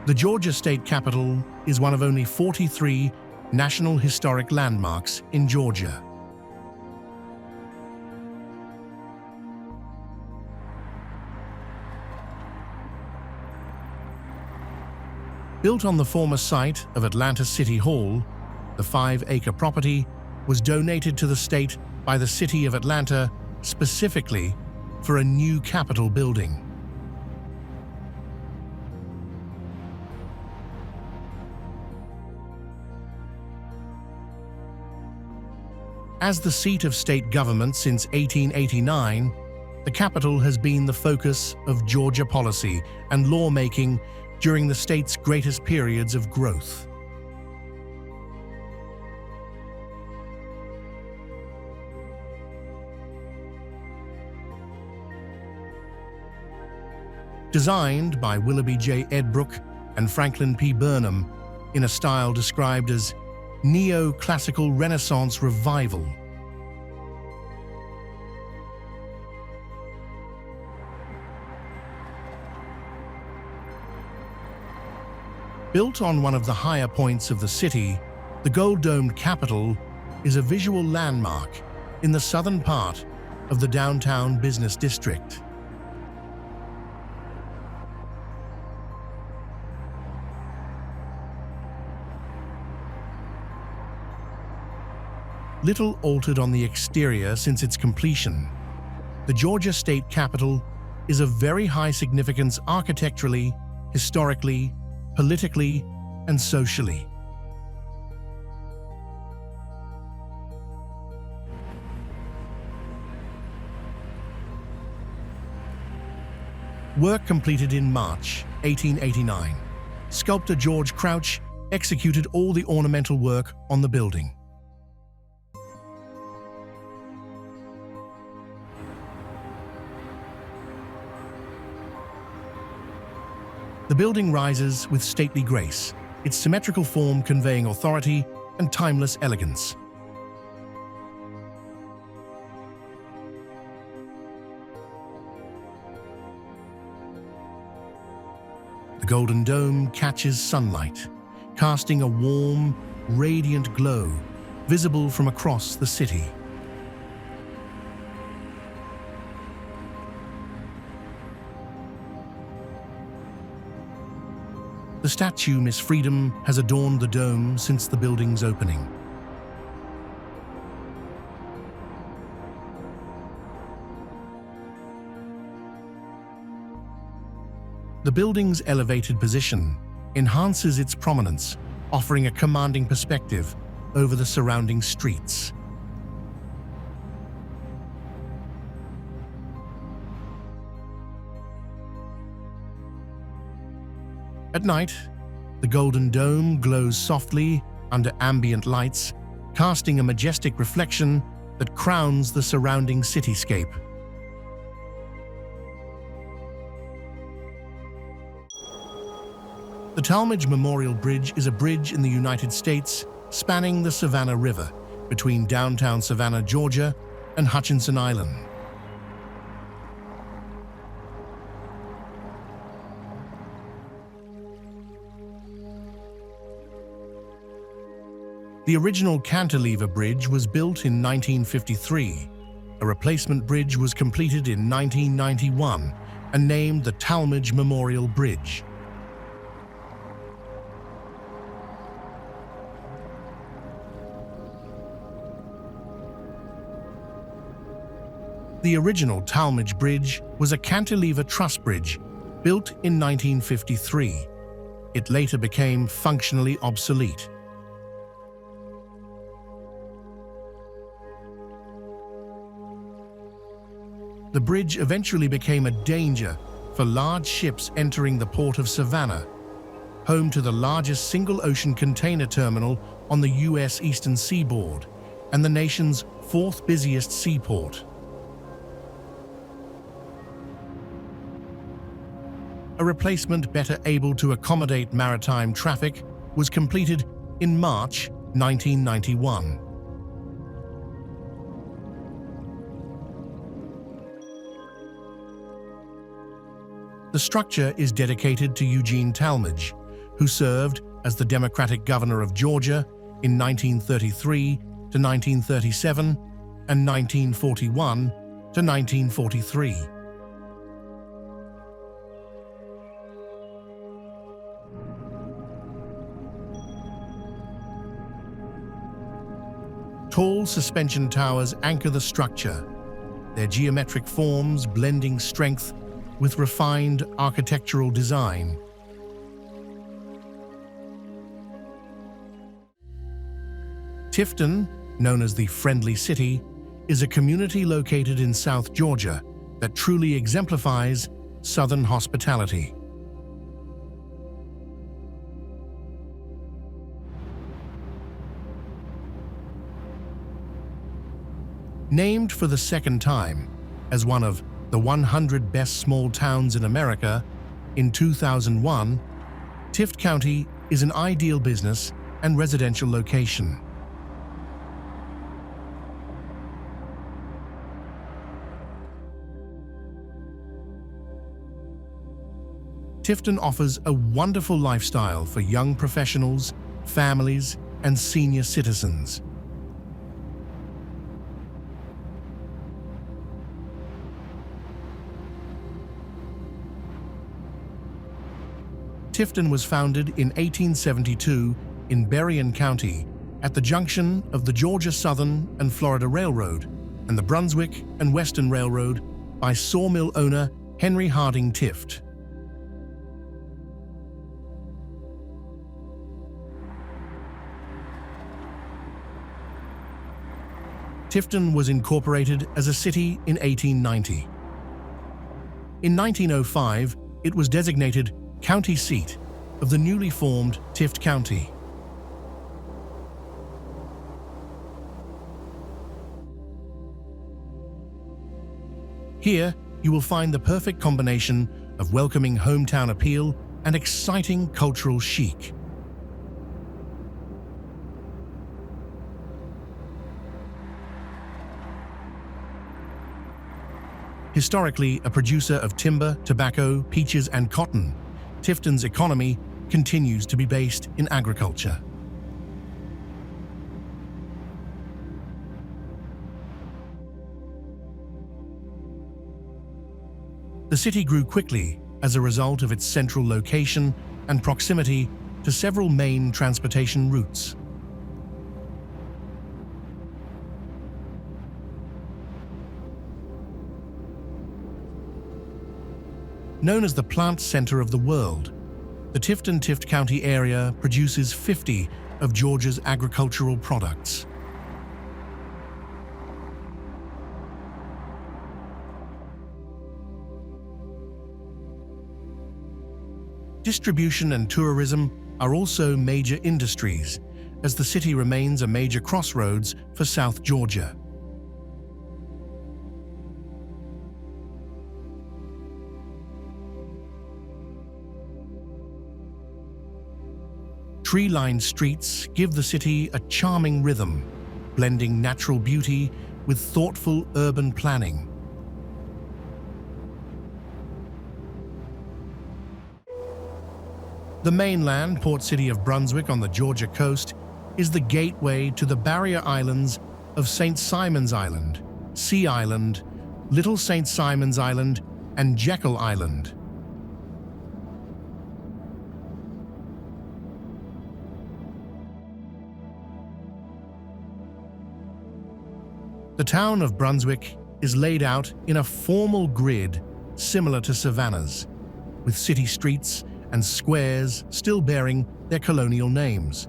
The Georgia State Capitol is one of only 43 National Historic Landmarks in Georgia. Built on the former site of Atlanta City Hall, the 5-acre property was donated to the state by the City of Atlanta specifically for a new Capitol building. As the seat of state government since 1889, the Capitol has been the focus of Georgia policy and lawmaking during the state's greatest periods of growth. Designed by Willoughby J. Edbrook and Franklin P. Burnham in a style described as Neo-Classical Renaissance Revival, built on one of the higher points of the city, the gold-domed Capitol is a visual landmark in the southern part of the downtown business district. Little altered on the exterior since its completion, the Georgia State Capitol is of very high significance architecturally, historically, politically, and socially. Work completed in March 1889. Sculptor George Crouch executed all the ornamental work on the building. The building rises with stately grace, its symmetrical form conveying authority and timeless elegance. The Golden Dome catches sunlight, casting a warm, radiant glow visible from across the city. The statue Miss Freedom has adorned the dome since the building's opening. The building's elevated position enhances its prominence, offering a commanding perspective over the surrounding streets. At night, the Golden Dome glows softly under ambient lights, casting a majestic reflection that crowns the surrounding cityscape. The Talmadge Memorial Bridge is a bridge in the United States spanning the Savannah River between downtown Savannah, Georgia, and Hutchinson Island. The original cantilever bridge was built in 1953. A replacement bridge was completed in 1991 and named the Talmadge Memorial Bridge. The original Talmadge Bridge was a cantilever truss bridge built in 1953. It later became functionally obsolete. The bridge eventually became a danger for large ships entering the port of Savannah, home to the largest single-ocean container terminal on the U.S. eastern seaboard and the nation's fourth busiest seaport. A replacement better able to accommodate maritime traffic was completed in March 1991. The structure is dedicated to Eugene Talmadge, who served as the Democratic governor of Georgia in 1933 to 1937 and 1941 to 1943. Tall suspension towers anchor the structure, their geometric forms blending strength with refined architectural design. Tifton, known as the Friendly City, is a community located in South Georgia that truly exemplifies Southern hospitality. Named for the second time as one of the 100 best small towns in America in 2001, Tifton County is an ideal business and residential location. Tifton offers a wonderful lifestyle for young professionals, families, and senior citizens. Tifton was founded in 1872 in Berrien County at the junction of the Georgia Southern and Florida Railroad and the Brunswick and Western Railroad by sawmill owner Henry Harding Tifton. Tifton was incorporated as a city in 1890. In 1905, it was designated county seat of the newly formed Tifton County. Here, you will find the perfect combination of welcoming hometown appeal and exciting cultural chic. Historically a producer of timber, tobacco, peaches, and cotton, Tifton's economy continues to be based in agriculture. The city grew quickly as a result of its central location and proximity to several main transportation routes. Known as the plant center of the world, the Tifton County area produces 50 of Georgia's agricultural products. Distribution and tourism are also major industries, as the city remains a major crossroads for South Georgia. Tree-lined streets give the city a charming rhythm, blending natural beauty with thoughtful urban planning. The mainland port city of Brunswick on the Georgia coast is the gateway to the barrier islands of St. Simon's Island, Sea Island, Little St. Simon's Island, and Jekyll Island. The town of Brunswick is laid out in a formal grid similar to Savannah's, with city streets and squares still bearing their colonial names.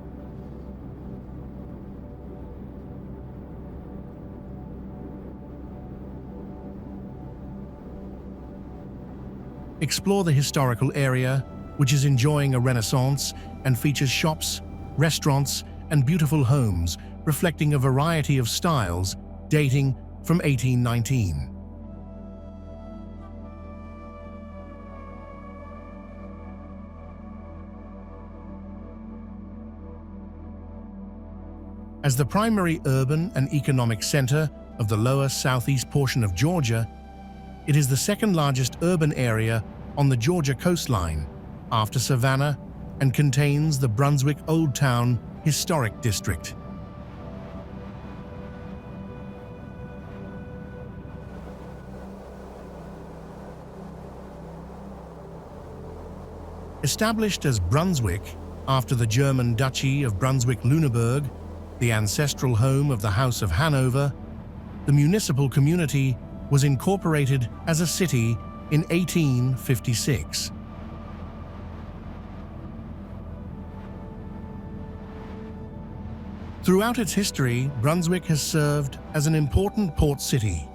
Explore the historical area, which is enjoying a renaissance and features shops, restaurants, and beautiful homes reflecting a variety of styles dating from 1819. As the primary urban and economic center of the lower southeast portion of Georgia, it is the second largest urban area on the Georgia coastline after Savannah and contains the Brunswick Old Town Historic District. Established as Brunswick after the German Duchy of Brunswick-Lüneburg, the ancestral home of the House of Hanover, the municipal community was incorporated as a city in 1856. Throughout its history, Brunswick has served as an important port city.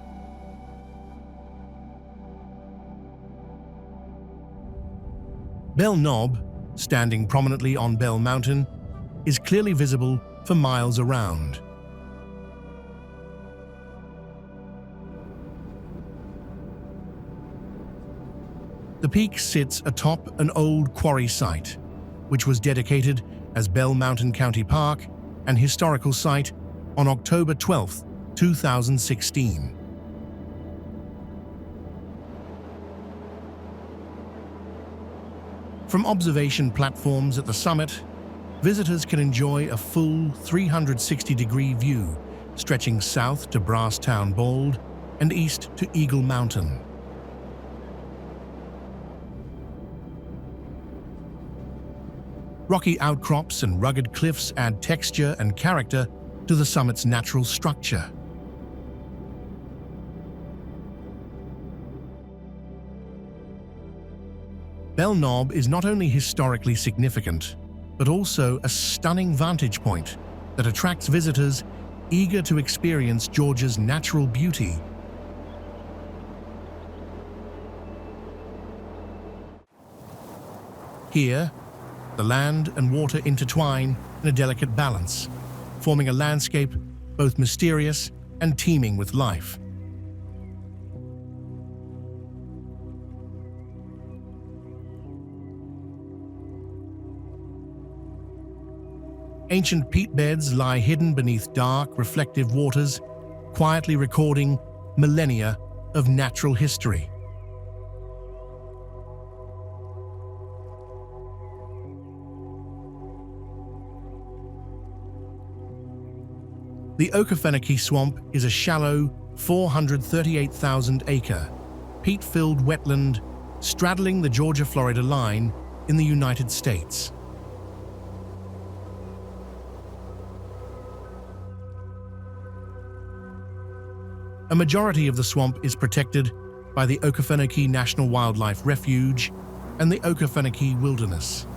Bell Knob, standing prominently on Bell Mountain, is clearly visible for miles around. The peak sits atop an old quarry site, which was dedicated as Bell Mountain County Park and Historical Site on October 12, 2016. From observation platforms at the summit, visitors can enjoy a full 360-degree view stretching south to Brasstown Bald and east to Eagle Mountain. Rocky outcrops and rugged cliffs add texture and character to the summit's natural structure. Bell Knob is not only historically significant, but also a stunning vantage point that attracts visitors eager to experience Georgia's natural beauty. Here, the land and water intertwine in a delicate balance, forming a landscape both mysterious and teeming with life. Ancient peat beds lie hidden beneath dark, reflective waters, quietly recording millennia of natural history. The Okefenokee Swamp is a shallow, 438,000-acre, peat-filled wetland straddling the Georgia-Florida line in the United States. A majority of the swamp is protected by the Okefenokee National Wildlife Refuge and the Okefenokee Wilderness.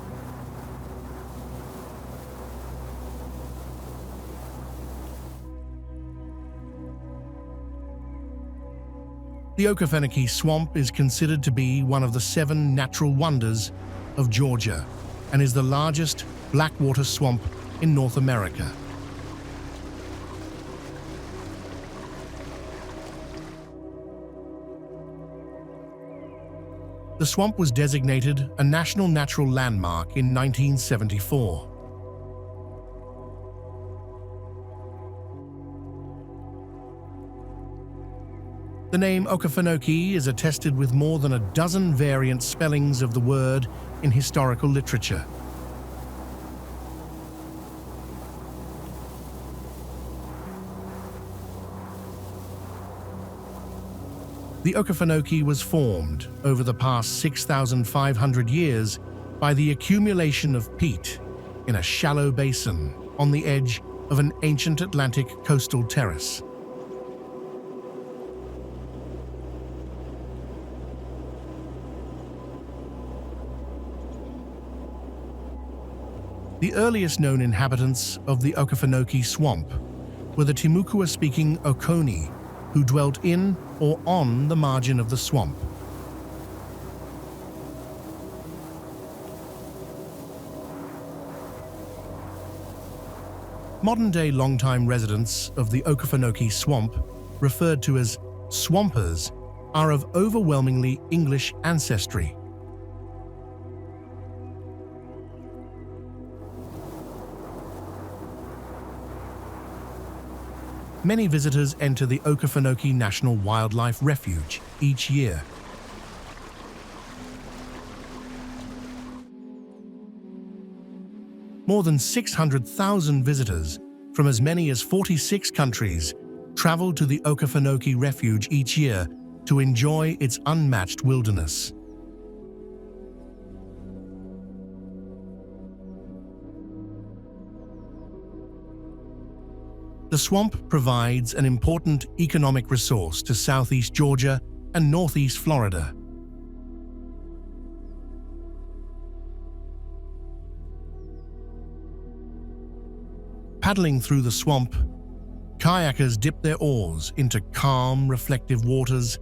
The Okefenokee Swamp is considered to be one of the 7 natural wonders of Georgia and is the largest blackwater swamp in North America. The swamp was designated a National Natural Landmark in 1974 The name Okefenokee is attested with more than a dozen variant spellings of the word in historical literature. The Okefenokee was formed over the past 6,500 years by the accumulation of peat in a shallow basin on the edge of an ancient Atlantic coastal terrace. The earliest known inhabitants of the Okefenokee Swamp were the Timucua-speaking Oconee, who dwelt in or on the margin of the swamp. Modern-day longtime residents of the Okefenokee Swamp, referred to as swampers, are of overwhelmingly English ancestry. Many visitors enter the Okefenokee National Wildlife Refuge each year. More than 600,000 visitors from as many as 46 countries travel to the Okefenokee Refuge each year to enjoy its unmatched wilderness. The swamp provides an important economic resource to southeast Georgia and northeast Florida. Paddling through the swamp, kayakers dip their oars into calm, reflective waters,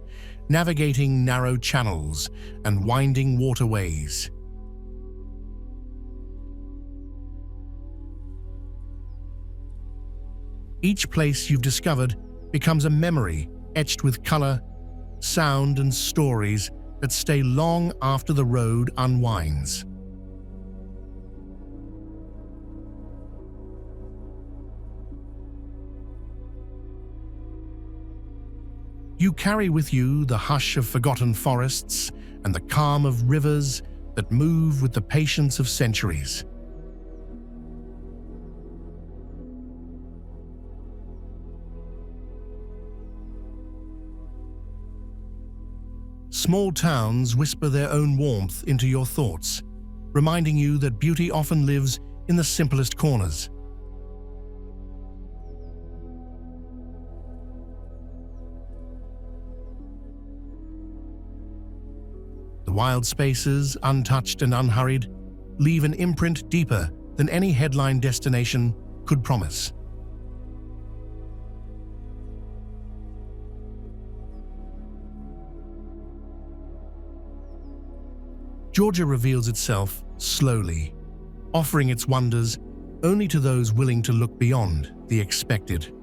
navigating narrow channels and winding waterways. Each place you've discovered becomes a memory etched with color, sound, and stories that stay long after the road unwinds. You carry with you the hush of forgotten forests and the calm of rivers that move with the patience of centuries. Small towns whisper their own warmth into your thoughts, reminding you that beauty often lives in the simplest corners. The wild spaces, untouched and unhurried, leave an imprint deeper than any headline destination could promise. Georgia reveals itself slowly, offering its wonders only to those willing to look beyond the expected.